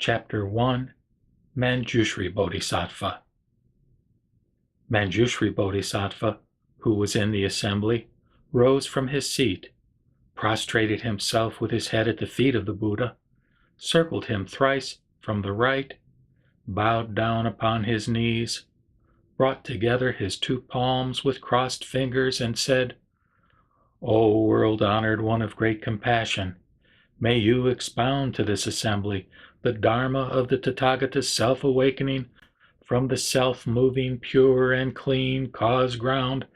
Chapter 1, Manjusri Bodhisattva. Manjusri Bodhisattva, who was in the assembly, rose from his seat, prostrated himself with his head at the feet of the Buddha, circled him thrice from the right, bowed down upon his knees, brought together his two palms with crossed fingers, and said, "O world-honored one of great compassion, may you expound to this assembly the Dharma of the Tathagata's self-awakening from the self-moving, pure and clean cause ground,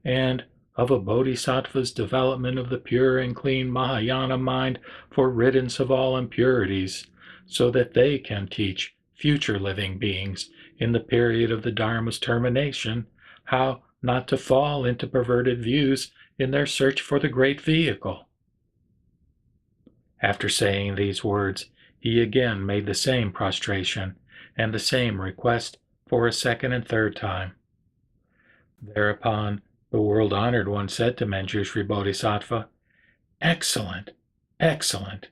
and of a Bodhisattva's development of the pure and clean Mahayana mind for riddance of all impurities, so that they can teach future living beings in the period of the Dharma's termination how not to fall into perverted views in their search for the great vehicle." After saying these words, he again made the same prostration and the same request for a second and third time. Thereupon the world-honored one said to Manjusri Bodhisattva, "Excellent, excellent.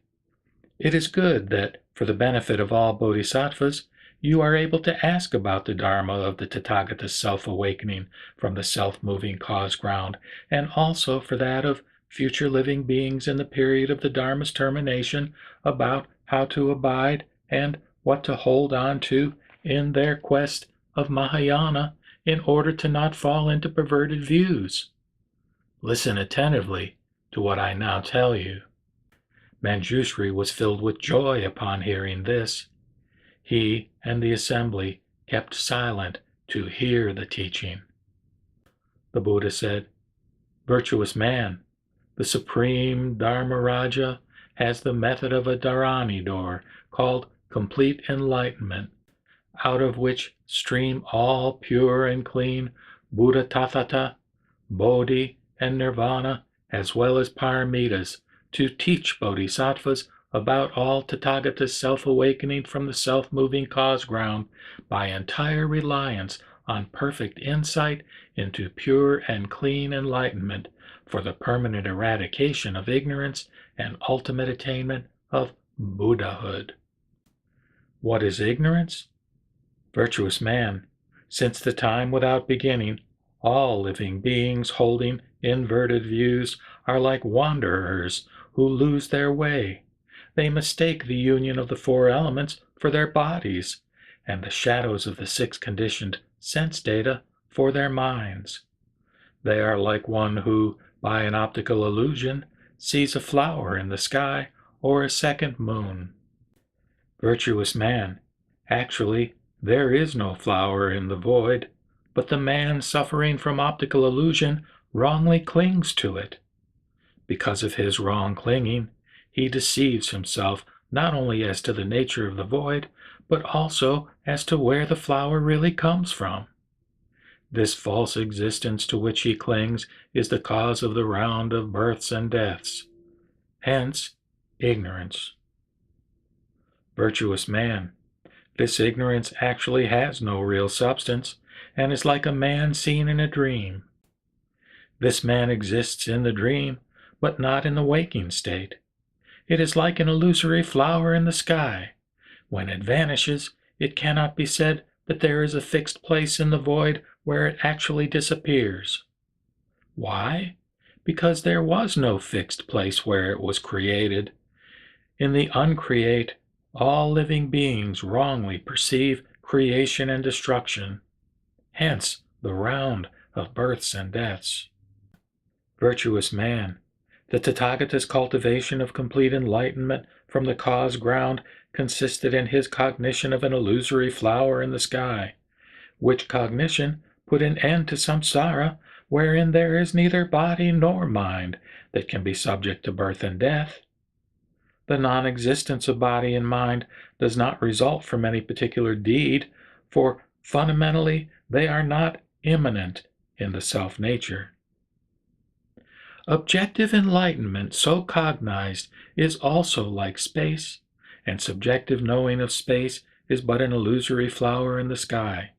It is good that, for the benefit of all bodhisattvas, you are able to ask about the Dharma of the Tathagata's self-awakening from the self-moving cause ground, and also for that of future living beings in the period of the Dharma's termination about how to abide and what to hold on to in their quest of Mahayana in order to not fall into perverted views. Listen attentively to what I now tell you." Manjusri was filled with joy upon hearing this. He and the assembly kept silent to hear the teaching. The Buddha said, "Virtuous man, the Supreme Dharmaraja has the method of a Dharani door called complete enlightenment, out of which stream all pure and clean Buddhatrata, Bodhi, and Nirvana, as well as Paramitas, to teach bodhisattvas about all Tathagata's self-awakening from the self-moving cause ground by entire reliance on perfect insight into pure and clean enlightenment for the permanent eradication of ignorance and ultimate attainment of Buddhahood." What is ignorance? Virtuous man, since the time without beginning, all living beings holding inverted views are like wanderers who lose their way. They mistake the union of the four elements for their bodies, and the shadows of the six conditioned sense data for their minds. They are like one who, by an optical illusion, sees a flower in the sky or a second moon. Virtuous man, actually there is no flower in the void, but the man suffering from optical illusion wrongly clings to it. Because of his wrong clinging, he deceives himself not only as to the nature of the void, but also as to where the flower really comes from. This false existence to which he clings is the cause of the round of births and deaths. Hence, ignorance. Virtuous man, this ignorance actually has no real substance, and is like a man seen in a dream. This man exists in the dream, but not in the waking state. It is like an illusory flower in the sky. When it vanishes, it cannot be said that there is a fixed place in the void where it actually disappears. Why? Because there was no fixed place where it was created. In the uncreate, all living beings wrongly perceive creation and destruction. Hence the round of births and deaths. Virtuous man, the Tathagata's cultivation of complete enlightenment from the cause ground consisted in his cognition of an illusory flower in the sky, which cognition put an end to samsara, wherein there is neither body nor mind that can be subject to birth and death. The non-existence of body and mind does not result from any particular deed, for fundamentally they are not immanent in the self-nature. Objective enlightenment, so cognized, is also like space, and subjective knowing of space is but an illusory flower in the sky.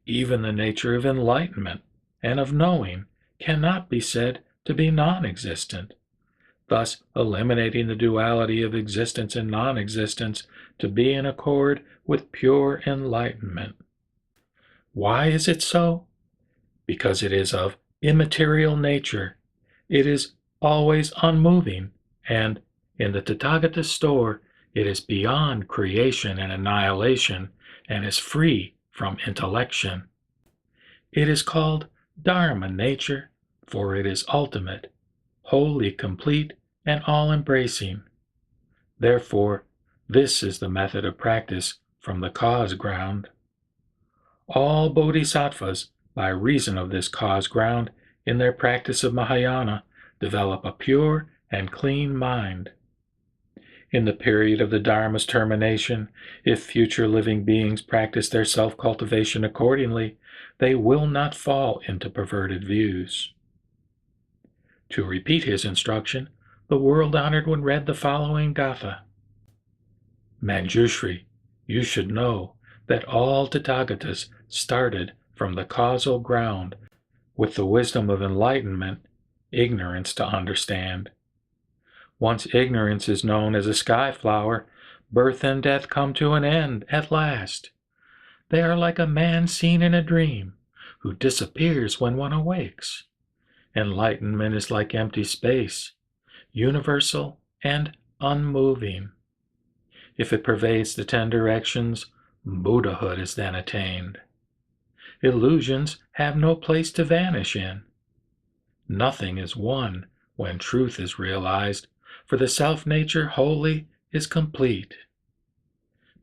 Even the nature of enlightenment and of knowing cannot be said to be non-existent. thus eliminating the duality of existence and non-existence to be in accord with pure enlightenment. Why is it so? Because it is of immaterial nature. It is always unmoving, and in the Tathagata's store, it is beyond creation and annihilation and is free from intellection. It is called Dharma nature, for it is ultimate, wholly complete, and all-embracing. Therefore, this is the method of practice from the cause ground. All bodhisattvas, by reason of this cause ground, in their practice of Mahayana, develop a pure and clean mind. In the period of the Dharma's termination, if future living beings practice their self-cultivation accordingly, they will not fall into perverted views. To repeat his instruction, the world-honored one read the following gatha. Manjusri, you should know that all Tathagatas started from the causal ground with the wisdom of enlightenment, ignorance to understand. Once ignorance is known as a sky flower, birth and death come to an end at last. They are like a man seen in a dream, who disappears when one awakes. Enlightenment is like empty space, universal and unmoving. If it pervades the 10 directions, Buddhahood is then attained. Illusions have no place to vanish in. Nothing is one when truth is realized, for the self-nature wholly is complete.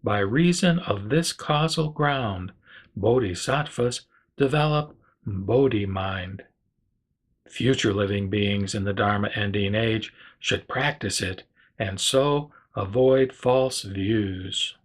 By reason of this causal ground, bodhisattvas develop Bodhi mind. Future living beings in the Dharma ending age should practice it and so avoid false views.